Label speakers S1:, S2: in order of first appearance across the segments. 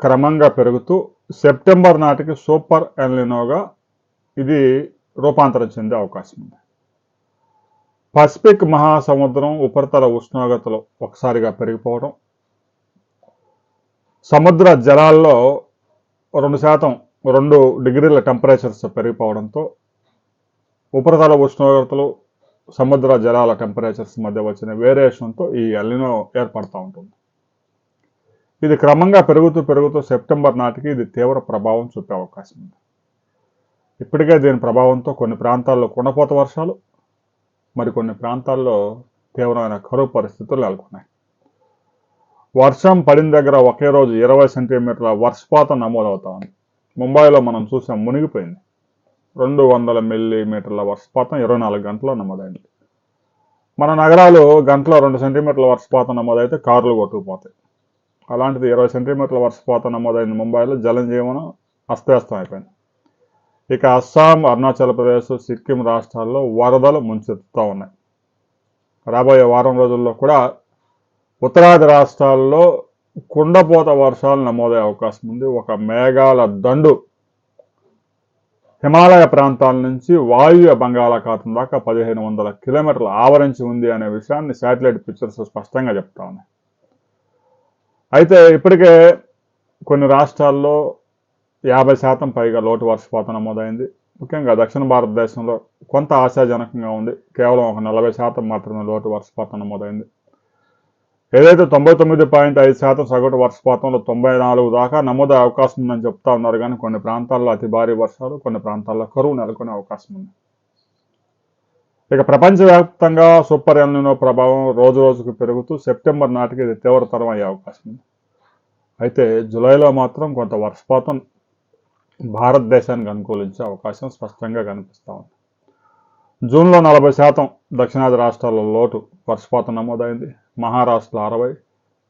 S1: క్రమంగా పెరుగుతూ సెప్టెంబర్ నాటికి సూపర్ ఎల్నినోగా ఇది రూపాంతరం చెందే అవకాశం ఉంది. పసిఫిక్ మహాసముద్రం ఉపరితల ఉష్ణోగ్రతలు ఒకసారిగా పెరిగిపోవడం, సముద్ర జలాల్లో 2 డిగ్రీల టెంపరేచర్స్ పెరిగిపోవడంతో ఉపరితల ఉష్ణోగ్రతలు సముద్ర జలాల టెంపరేచర్స్ మధ్య వచ్చిన వేరియేషన్తో ఈ ఎల్నినో ఏర్పడుతూ ఉంటుంది. ఇది క్రమంగా పెరుగుతూ సెప్టెంబర్ నాటికి ఇది తీవ్ర ప్రభావం చూపే అవకాశం ఉంది. ఇప్పటికే దీని ప్రభావంతో కొన్ని ప్రాంతాల్లో కుండపోత వర్షాలు, మరికొన్ని ప్రాంతాల్లో తీవ్రమైన కరువు పరిస్థితులు నెలకొన్నాయి. వర్షం పడిన దగ్గర ఒకే రోజు 20 సెంటీమీటర్ల వర్షపాతం నమోదవుతా ఉంది. ముంబైలో మనం చూసాం, మునిగిపోయింది. 200 మిల్లీమీటర్ల వర్షపాతం 24 గంటల్లో నమోదైంది. మన నగరాలు గంటలో 2 సెంటీమీటర్ల వర్షపాతం నమోదైతే కార్లు కొట్టుకుపోతాయి. అలాంటిది 20 సెంటీమీటర్ల వర్షపాతం నమోదైంది ముంబైలో. జనజీవనం అస్తవ్యస్తం అయిపోయింది. ఇక అస్సాం, అరుణాచల్ ప్రదేశ్, సిక్కిం రాష్ట్రాల్లో వరదలు ముంచెత్తుతూ ఉన్నాయి. రాబోయే వారం రోజుల్లో కూడా ఉత్తరాది రాష్ట్రాల్లో కుండపోత వర్షాలు నమోదయ్యే అవకాశం ఉంది. ఒక మేఘాల దండు హిమాలయ ప్రాంతాల నుంచి వాయువ్య బంగాళాఖాతం దాకా 1500 కిలోమీటర్లు ఆవరించి ఉంది అనే విషయాన్ని శాటిలైట్ పిక్చర్స్ స్పష్టంగా చెప్తా ఉన్నాయి. అయితే ఇప్పటికే కొన్ని రాష్ట్రాల్లో 50% పైగా లోటు వర్షపాతం నమోదైంది. ముఖ్యంగా దక్షిణ భారతదేశంలో కొంత ఆశాజనకంగా ఉంది. కేవలం ఒక 40% మాత్రమే లోటు వర్షపాతం నమోదైంది. ఏదైతే 99.5% సగటు వర్షపాతంలో 94 దాకా నమోదయ్యే అవకాశం ఉందని చెప్తా ఉన్నారు. కానీ కొన్ని ప్రాంతాల్లో అతి భారీ వర్షాలు, కొన్ని ప్రాంతాల్లో కరువు నెలకొనే అవకాశం ఉంది. ఇక ప్రపంచవ్యాప్తంగా సూపర్ ఎల్నినో ప్రభావం రోజు రోజుకు పెరుగుతూ సెప్టెంబర్ నాటికి ఇది తీవ్రతరం అయ్యే అవకాశం ఉంది. అయితే జూలైలో మాత్రం కొంత వర్షపాతం భారతదేశానికి అనుకూలించే అవకాశం స్పష్టంగా కనిపిస్తూ ఉంది. జూన్లో 40% దక్షిణాది రాష్ట్రాల్లో లోటు వర్షపాతం నమోదైంది. మహారాష్ట్రలో 60%,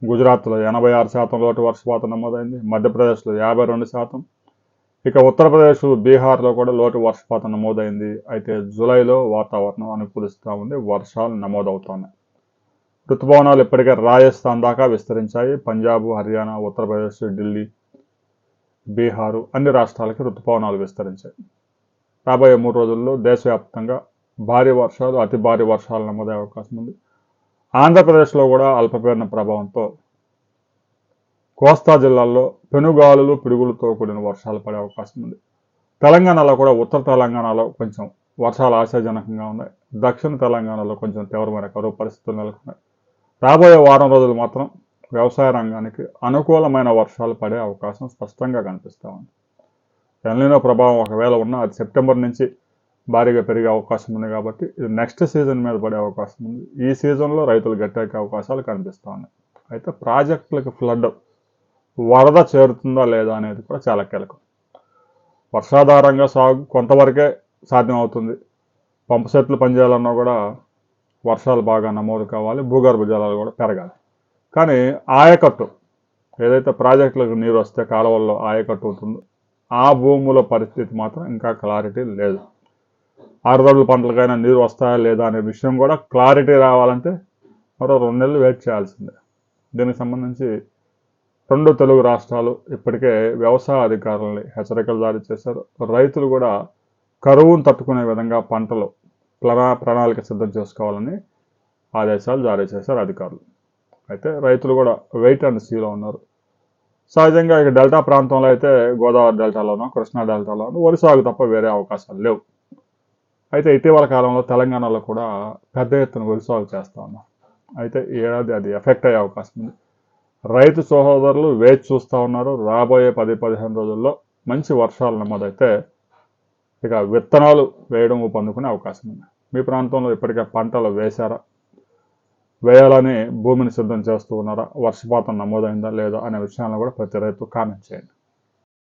S1: గుజరాత్లో 86% లోటు వర్షపాతం నమోదైంది. మధ్యప్రదేశ్లో 52%, ఇక ఉత్తరప్రదేశ్, బీహార్లో కూడా లోటు వర్షపాతం నమోదైంది. అయితే జూలైలో వాతావరణం అనుకూలిస్తూ ఉంది, వర్షాలు నమోదవుతున్నాయి. ఋతుపవనాలు ఇప్పటికే రాజస్థాన్ దాకా విస్తరించాయి. పంజాబ్, హర్యానా, ఉత్తరప్రదేశ్, ఢిల్లీ, బీహారు అన్ని రాష్ట్రాలకి ఋతుపవనాలు విస్తరించాయి. రాబోయే 3 రోజుల్లో దేశవ్యాప్తంగా భారీ వర్షాలు, అతి భారీ వర్షాలు నమోదయ్యే అవకాశం ఉంది. ఆంధ్రప్రదేశ్లో కూడా అల్పపీడన ప్రభావంతో కోస్తా జిల్లాల్లో పెనుగాలులు, పిడుగులతో కూడిన వర్షాలు పడే అవకాశం ఉంది. తెలంగాణలో కూడా ఉత్తర తెలంగాణలో కొంచెం వర్షాలు ఆశాజనకంగా ఉన్నాయి. దక్షిణ తెలంగాణలో కొంచెం తీవ్రమైన కరువు పరిస్థితులు నెలకొన్నాయి. రాబోయే వారం రోజులు మాత్రం వ్యవసాయ రంగానికి అనుకూలమైన వర్షాలు పడే అవకాశం స్పష్టంగా కనిపిస్తూ ఉంది. ఎల్నినో ప్రభావం ఒకవేళ ఉన్నా అది సెప్టెంబర్ నుంచి భారీగా పెరిగే అవకాశం ఉంది. కాబట్టి ఇది నెక్స్ట్ సీజన్ మీద పడే అవకాశం ఉంది. ఈ సీజన్లో రైతులు గట్టెక్కే అవకాశాలు కనిపిస్తూ ఉన్నాయి. అయితే ప్రాజెక్టులకు ఫ్లడ్, వరద చేరుతుందా లేదా అనేది కూడా చాలా కీలకం. వర్షాధారంగా సాగు కొంతవరకే సాధ్యం అవుతుంది. పంపు సెట్లు పనిచేయాలన్నా కూడా వర్షాలు బాగా నమోదు కావాలి, భూగర్భ జలాలు కూడా పెరగాలి. కానీ ఆయకట్టు ఏదైతే ప్రాజెక్టులకు నీరు వస్తే కాలువల్లో ఆయకట్టు ఉంటుందో ఆ భూముల పరిస్థితి మాత్రం ఇంకా క్లారిటీ లేదు. ఆరుతడుల పంటలకైనా నీరు వస్తాయా లేదా అనే విషయం కూడా క్లారిటీ రావాలంటే మరో 2 నెలలు వెయిట్ చేయాల్సిందే. దీనికి సంబంధించి 2 తెలుగు రాష్ట్రాలు ఇప్పటికే వ్యవసాయ అధికారులని హెచ్చరికలు జారీ చేశారు. రైతులు కూడా కరువును తట్టుకునే విధంగా పంటలు ప్రణాళిక సిద్ధం చేసుకోవాలని ఆదేశాలు జారీ చేశారు అధికారులు. అయితే రైతులు కూడా వెయిట్ అండ్ సీలో ఉన్నారు. సహజంగా ఇక డెల్టా ప్రాంతంలో అయితే గోదావరి డెల్టాలోనో, కృష్ణా డెల్టాలోనో వరి సాగు తప్ప వేరే అవకాశాలు లేవు. అయితే ఇటీవల కాలంలో తెలంగాణలో కూడా పెద్ద ఎత్తున వరి సాగు చేస్తూ ఉన్నారు. అయితే ఈ ఏడాది అది ఎఫెక్ట్ అయ్యే అవకాశం ఉంది. రైతు సహోదరులు వేచి చూస్తూ ఉన్నారు. రాబోయే 10-15 రోజుల్లో మంచి వర్షాలు నమోదైతే ఇక విత్తనాలు వేయడం పొందుకునే అవకాశం ఉంది. మీ ప్రాంతంలో ఇప్పటికే పంటలు వేశారా, వేయాలని భూమిని సిద్ధం చేస్తూ ఉన్నారా, వర్షపాతం నమోదైందా లేదా అనే విషయాలను కూడా ప్రతి రైతు కామెంట్ చేయండి.